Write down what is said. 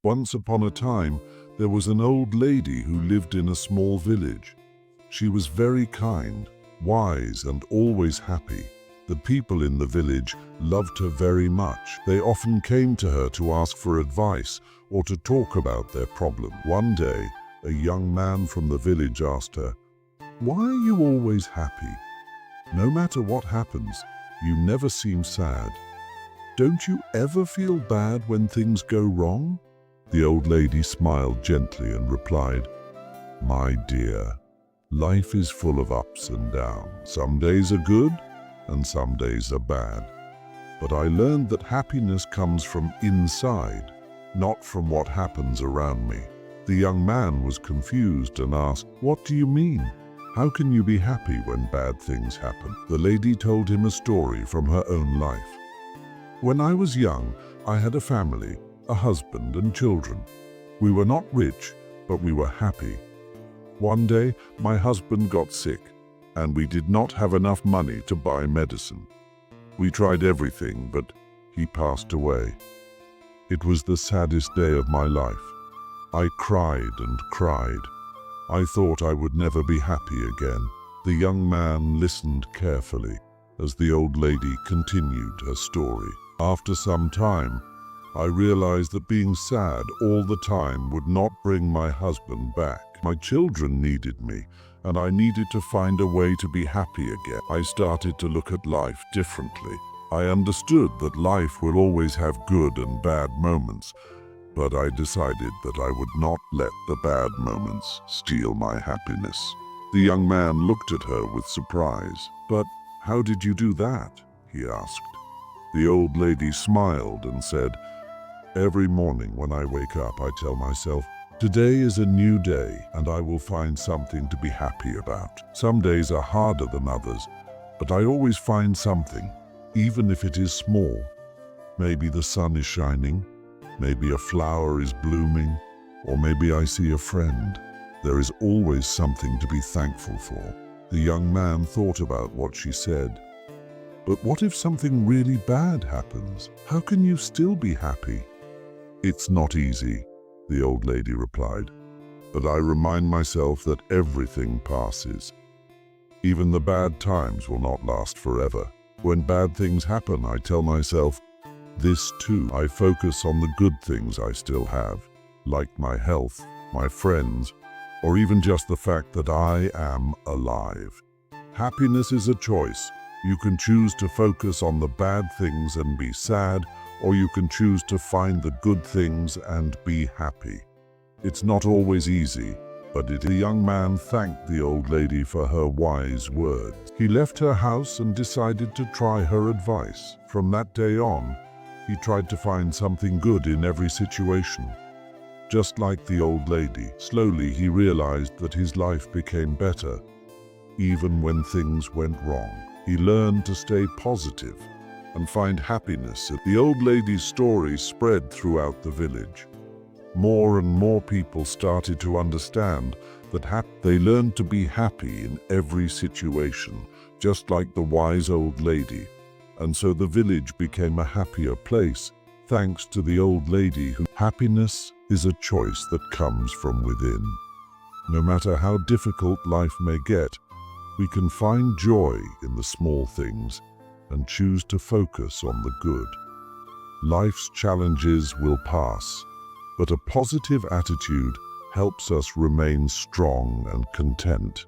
Once upon a time, there was an old lady who lived in a small village. She was very kind, wise, and always happy. The people in the village loved her very much. They often came to her to ask for advice or to talk about their problem. One day, a young man from the village asked her, "Why are you always happy? No matter what happens, you never seem sad. Don't you ever feel bad when things go wrong?" The old lady smiled gently and replied, "My dear, life is full of ups and downs. Some days are good and some days are bad. But I learned that happiness comes from inside, not from what happens around me." The young man was confused and asked, "What do you mean? How can you be happy when bad things happen?" The lady told him a story from her own life. "When I was young, I had a family, a husband and children. We were not rich, but we were happy. One day, my husband got sick, and we did not have enough money to buy medicine. We tried everything, but he passed away. It was the saddest day of my life. I cried and cried. I thought I would never be happy again." The young man listened carefully as the old lady continued her story. "After some time, I realized that being sad all the time would not bring my husband back. My children needed me, and I needed to find a way to be happy again. I started to look at life differently. I understood that life will always have good and bad moments, but I decided that I would not let the bad moments steal my happiness." The young man looked at her with surprise. "But how did you do that?" he asked. The old lady smiled and said, "Every morning when I wake up, I tell myself, today is a new day and I will find something to be happy about. Some days are harder than others, but I always find something, even if it is small. Maybe the sun is shining, maybe a flower is blooming, or maybe I see a friend. There is always something to be thankful for." The young man thought about what she said. "But what if something really bad happens? How can you still be happy?" "It's not easy," the old lady replied, "but I remind myself that everything passes. Even the bad times will not last forever. When bad things happen, I tell myself, this too. I focus on the good things I still have, like my health, my friends, or even just the fact that I am alive. Happiness is a choice. You can choose to focus on the bad things and be sad, or you can choose to find the good things and be happy. It's not always easy, but the young man thanked the old lady for her wise words. He left her house and decided to try her advice. From that day on, he tried to find something good in every situation. Just like the old lady, slowly he realized that his life became better, even when things went wrong. He learned to stay positive and find happiness. The old lady's story spread throughout the village. More and more people started to understand that they learned to be happy in every situation, just like the wise old lady. And so the village became a happier place, thanks to the old lady happiness is a choice that comes from within. No matter how difficult life may get, we can find joy in the small things and choose to focus on the good. Life's challenges will pass, but a positive attitude helps us remain strong and content.